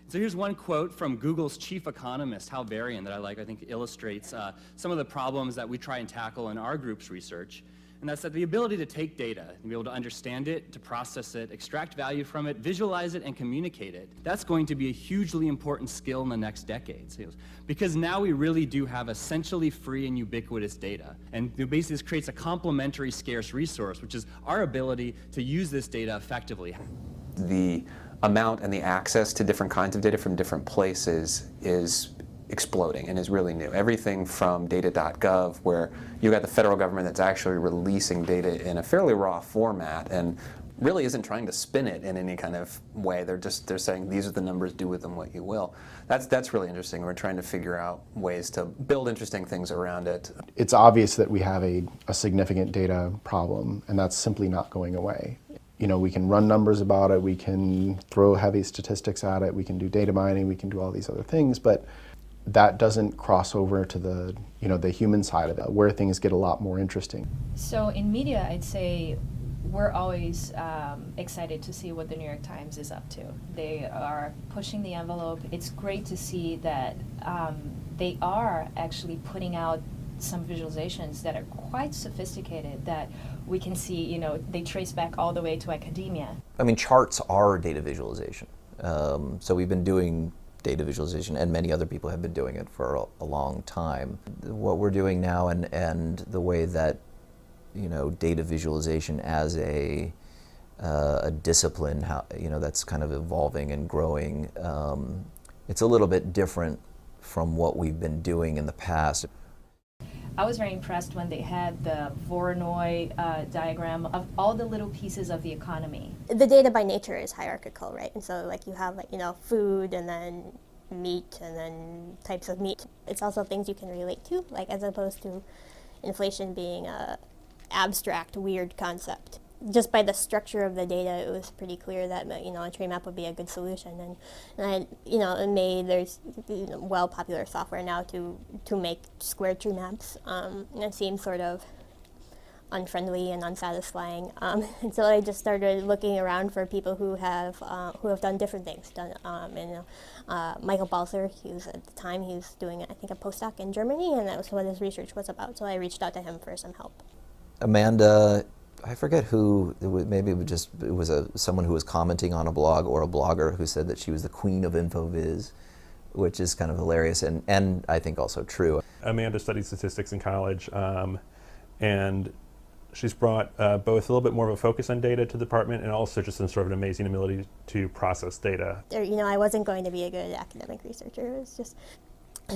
So here's one quote from Google's chief economist, Hal Varian, that I think illustrates some of the problems that we try and tackle in our group's research. And that's that the ability to take data and be able to understand it, to process it, extract value from it, visualize it, and communicate it, that's going to be a hugely important skill in the next decades. Because now we really do have essentially free and ubiquitous data. And basically this creates a complementary scarce resource, which is our ability to use this data effectively. The amount and the access to different kinds of data from different places is exploding and is really new. Everything from data.gov, where you got the federal government that's actually releasing data in a fairly raw format and really isn't trying to spin it in any kind of way. They're saying these are the numbers, do with them what you will. That's really interesting. We're trying to figure out ways to build interesting things around it. It's obvious that we have a significant data problem, and that's simply not going away. We can run numbers about it, we can throw heavy statistics at it, we can do data mining, we can do all these other things, but that doesn't cross over to the, the human side of it, where things get a lot more interesting. So in media, I'd say we're always excited to see what the New York Times is up to. They are pushing the envelope. It's great to see that they are actually putting out some visualizations that are quite sophisticated, that we can see, they trace back all the way to academia. I mean, charts are data visualization. So we've been doing data visualization, and many other people have been doing it for a long time. What we're doing now, and the way that data visualization as a discipline, that's kind of evolving and growing. It's a little bit different from what we've been doing in the past. I was very impressed when they had the Voronoi diagram of all the little pieces of the economy. The data by nature is hierarchical, right? And so you have food, and then meat, and then types of meat. It's also things you can relate to, as opposed to inflation being a abstract, weird concept. Just by the structure of the data, it was pretty clear that a tree map would be a good solution. And there's well popular software now to make square tree maps. And it seems sort of unfriendly and unsatisfying. And so I just started looking around for people who have done different things. Michael Balzer, at the time he was doing I think a postdoc in Germany, and that was what his research was about. So I reached out to him for some help. Amanda, I forget who, maybe it was someone who was commenting on a blog, or a blogger who said that she was the queen of InfoViz, which is kind of hilarious and I think also true. Amanda studied statistics in college, and she's brought both a little bit more of a focus on data to the department, and also just some sort of an amazing ability to process data. I wasn't going to be a good academic researcher. It was just.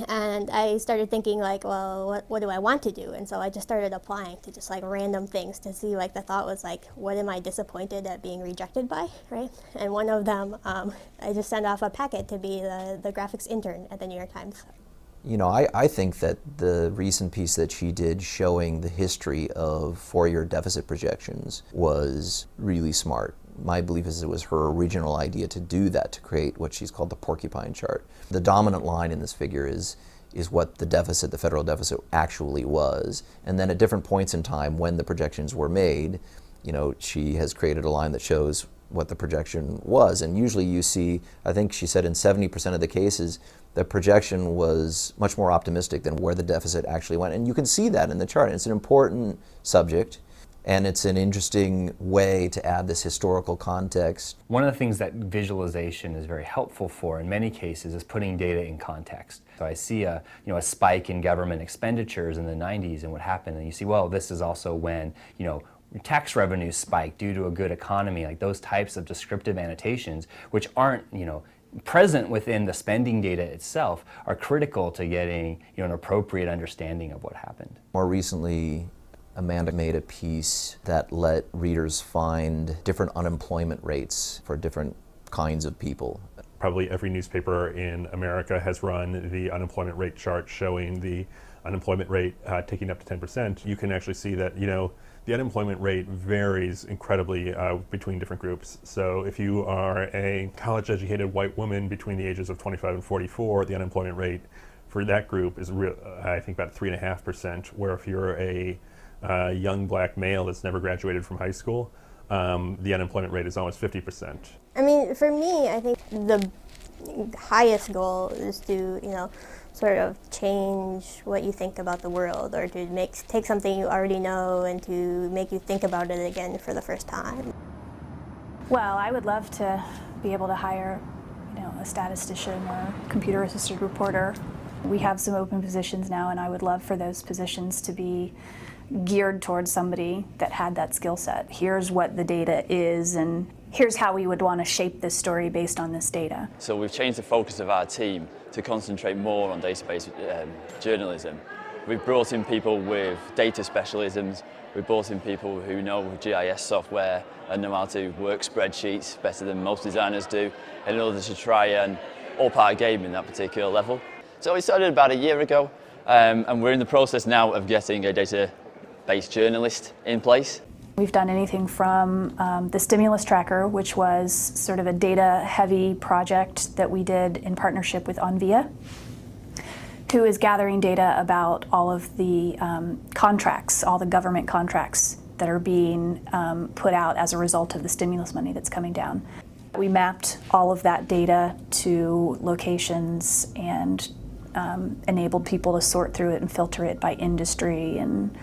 And I started thinking well, what do I want to do? And so I just started applying to just random things to see, the thought was what am I disappointed at being rejected by, right? And one of them, I just sent off a packet to be the graphics intern at the New York Times. I think that the recent piece that she did showing the history of four-year deficit projections was really smart. My belief is it was her original idea to do that, to create what she's called the porcupine chart. The dominant line in this figure is what the federal deficit actually was. And then at different points in time when the projections were made, she has created a line that shows what the projection was. And usually you see, I think she said in 70% of the cases, the projection was much more optimistic than where the deficit actually went. And you can see that in the chart. It's an important subject, and it's an interesting way to add this historical context. One of the things that visualization is very helpful for in many cases is putting data in context. So I see a spike in government expenditures in the 90s and what happened, and you see, well, this is also when tax revenues spiked due to a good economy. Those types of descriptive annotations, which aren't present within the spending data itself, are critical to getting an appropriate understanding of what happened. More recently, Amanda made a piece that let readers find different unemployment rates for different kinds of people. Probably every newspaper in America has run the unemployment rate chart showing the unemployment rate ticking up to 10%. You can actually see that the unemployment rate varies incredibly between different groups. So if you are a college-educated white woman between the ages of 25 and 44, the unemployment rate for that group is I think about 3.5%, where if you're a young black male that's never graduated from high school, the unemployment rate is almost 50%. I mean, for me, I think the highest goal is to, sort of change what you think about the world, or to take something you already know and to make you think about it again for the first time. Well, I would love to be able to hire, a statistician or computer-assisted reporter. We have some open positions now, and I would love for those positions to be geared towards somebody that had that skill set. Here's what the data is, and here's how we would want to shape this story based on this data. So we've changed the focus of our team to concentrate more on database journalism. We've brought in people with data specialisms. We've brought in people who know GIS software and know how to work spreadsheets better than most designers do, in order to try and up our game in that particular level. So we started about a year ago, and we're in the process now of getting a database journalist in place. We've done anything from the stimulus tracker, which was sort of a data-heavy project that we did in partnership with Onvia, to is gathering data about all of the contracts, all the government contracts that are being put out as a result of the stimulus money that's coming down. We mapped all of that data to locations and enabled people to sort through it and filter it by industry and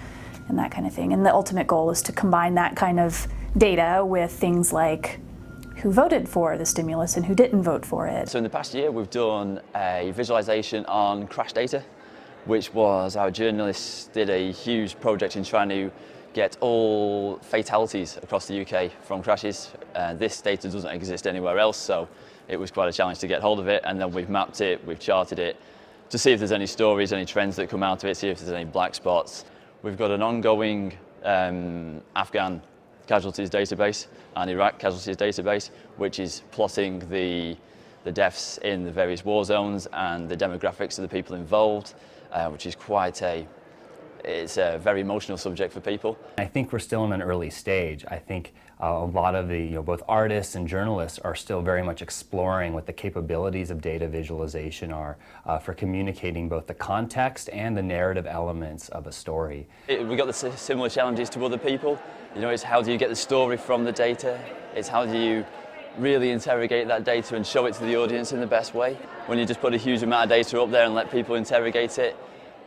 that kind of thing. And the ultimate goal is to combine that kind of data with things like who voted for the stimulus and who didn't vote for it. So in the past year, we've done a visualization on crash data, which was our journalists did a huge project in trying to get all fatalities across the UK from crashes. This data doesn't exist anywhere else, so it was quite a challenge to get hold of it. And then we've mapped it, we've charted it to see if there's any stories, any trends that come out of it, see if there's any black spots. We've got an ongoing Afghan casualties database and Iraq casualties database, which is plotting the deaths in the various war zones and the demographics of the people involved, which is it's a very emotional subject for people. I think we're still in an early stage. I think a lot of the, both artists and journalists are still very much exploring what the capabilities of data visualization are for communicating both the context and the narrative elements of a story. We've got the similar challenges to other people. It's how do you get the story from the data? It's how do you really interrogate that data and show it to the audience in the best way? When you just put a huge amount of data up there and let people interrogate it,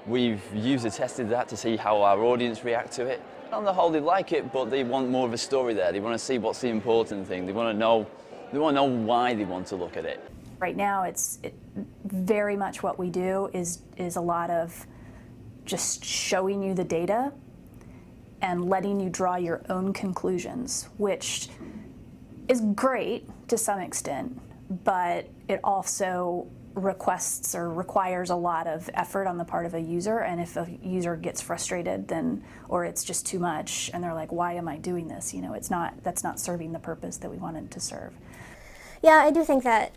we've user tested that to see how our audience react to it. On the whole, they like it, but they want more of a story there. They want to see what's the important thing. They want to know why they want to look at it. Right now, it's very much what we do is a lot of just showing you the data and letting you draw your own conclusions, which is great to some extent, but it also requests or requires a lot of effort on the part of a user, and if a user gets frustrated or it's just too much and they're like, why am I doing this? That's not serving the purpose that we wanted to serve. Yeah, I do think that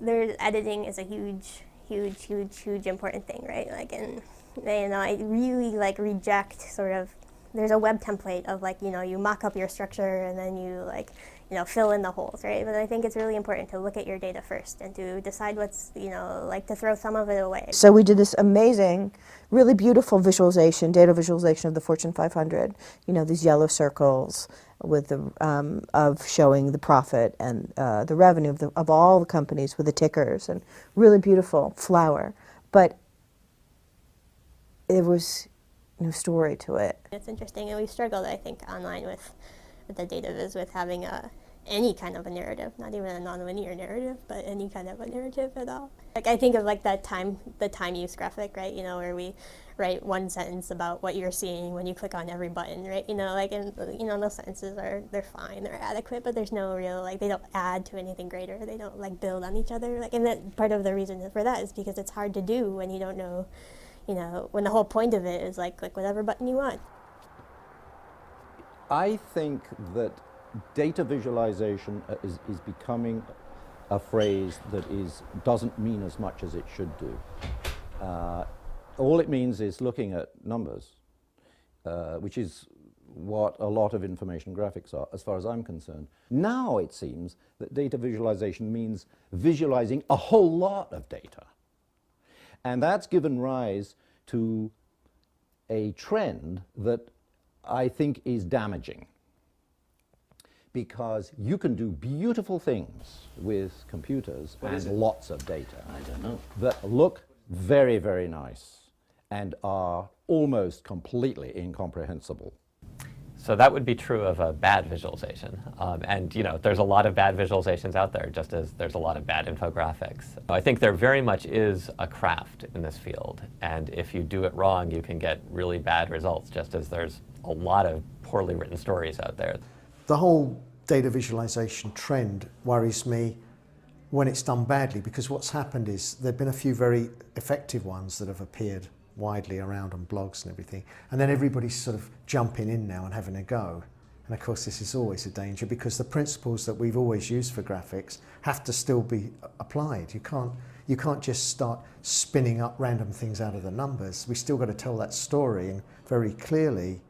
editing is a huge important thing, right? I really reject sort of, there's a web template of you mock up your structure and then you fill in the holes, right? But I think it's really important to look at your data first and to decide what's, to throw some of it away. So we did this amazing, really beautiful visualization, data visualization of the Fortune 500, these yellow circles with of showing the profit and the revenue of all the companies with the tickers, and really beautiful flower. But there was no story to it. It's interesting, and we've struggled, I think, online with the data viz with having any kind of a narrative, not even a nonlinear narrative, but any kind of a narrative at all. I think of the time use graphic, right? Where we write one sentence about what you're seeing when you click on every button, right? Those sentences they're fine, they're adequate, but there's no real they don't add to anything greater. They don't build on each other. And that part of the reason for that is because it's hard to do when you don't know, when the whole point of it is click whatever button you want. I think that data visualization is becoming a phrase that doesn't mean as much as it should do. All it means is looking at numbers, which is what a lot of information graphics are, as far as I'm concerned. Now it seems that data visualization means visualizing a whole lot of data. And that's given rise to a trend that I think is damaging, because you can do beautiful things with computers and lots of data. I don't know. That look very, very nice and are almost completely incomprehensible. So that would be true of a bad visualization. And you know, there's a lot of bad visualizations out there, just as there's a lot of bad infographics. I think there very much is a craft in this field. And if you do it wrong, you can get really bad results, just as there's a lot of poorly written stories out there. The whole data visualization trend worries me when it's done badly, because what's happened is there have been a few very effective ones that have appeared widely around on blogs and everything, and then everybody's sort of jumping in now and having a go. And of course this is always a danger, because the principles that we've always used for graphics have to still be applied. You can't just start spinning up random things out of the numbers. We still got to tell that story, and very clearly